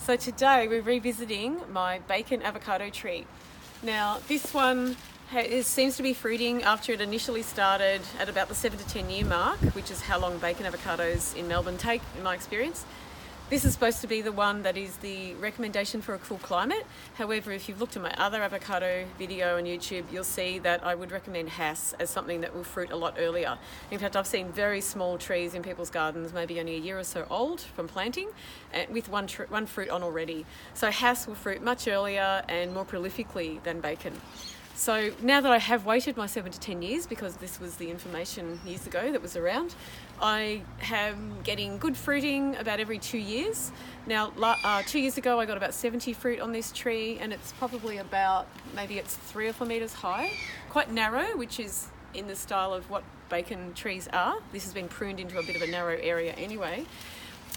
So today we're revisiting my bacon avocado tree. Now this one seems to be fruiting after it initially started at about the 7 to 10 year mark, which is how long bacon avocados in Melbourne take in my experience. This is supposed to be the one that is the recommendation for a cool climate. However, if you've looked at my other avocado video on YouTube, you'll see that I would recommend Hass as something that will fruit a lot earlier. In fact, I've seen very small trees in people's gardens, maybe only a year or so old from planting, and with one fruit on already. So Hass will fruit much earlier and more prolifically than bacon. So now that I have waited my 7 to 10 years, because this was the information years ago that was around, I am getting good fruiting about every 2 years. Now, 2 years ago I got about 70 fruit on this tree, and it's probably about, maybe it's 3 or 4 metres high. Quite narrow, which is in the style of what bacon trees are. This has been pruned into a bit of a narrow area anyway.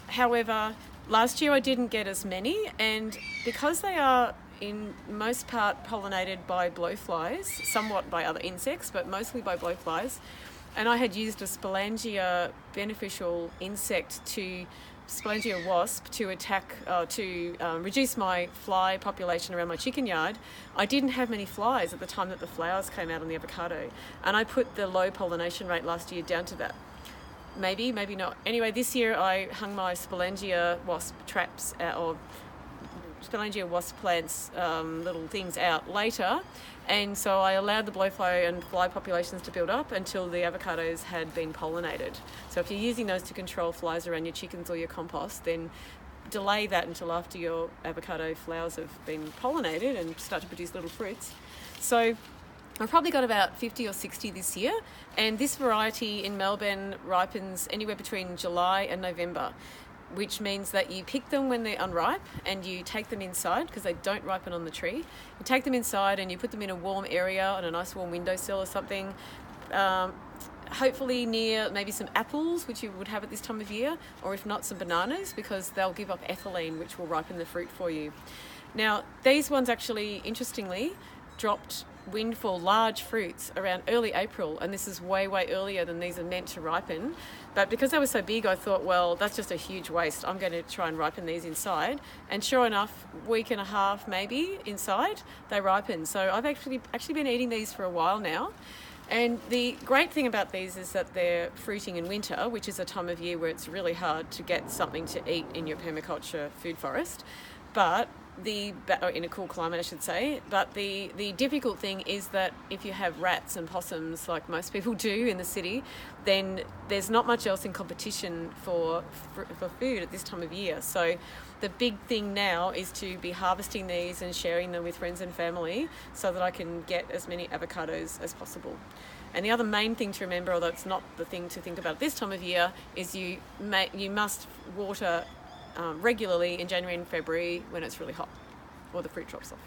However, last year I didn't get as many, and because they are in most part pollinated by blowflies, somewhat by other insects, but mostly by blowflies. And I had used a Spalangia beneficial insect Spalangia wasp to reduce my fly population around my chicken yard. I didn't have many flies at the time that the flowers came out on the avocado. And I put the low pollination rate last year down to that. Maybe not. Anyway, this year I hung my Spalangia wasp traps or Spalangia wasp plants, little things out later, and so I allowed the blowfly and fly populations to build up until the avocados had been pollinated. So if you're using those to control flies around your chickens or your compost, then delay that until after your avocado flowers have been pollinated and start to produce little fruits. So I've probably got about 50 or 60 this year, and this variety in Melbourne ripens anywhere between July and November, which means that you pick them when they're unripe and you take them inside, because they don't ripen on the tree. You take them inside and you put them in a warm area on a nice warm windowsill or something, hopefully near maybe some apples, which you would have at this time of year, or if not, some bananas, because they'll give up ethylene, which will ripen the fruit for you. Now, these ones actually, interestingly, dropped wind for large fruits around early April, and this is way earlier than these are meant to ripen. But because they were so big, I thought, well, that's just a huge waste. I'm going to try and ripen these inside. And sure enough, week and a half maybe inside, they ripen. So I've actually been eating these for a while now. And the great thing about these is that they're fruiting in winter, which is a time of year where it's really hard to get something to eat in your permaculture food forest. But in a cool climate, I should say. But the difficult thing is that if you have rats and possums, like most people do in the city, then there's not much else in competition for food at this time of year. So the big thing now is to be harvesting these and sharing them with friends and family so that I can get as many avocados as possible. And the other main thing to remember, although it's not the thing to think about this time of year, is you must water regularly in January and February when it's really hot or the fruit drops off.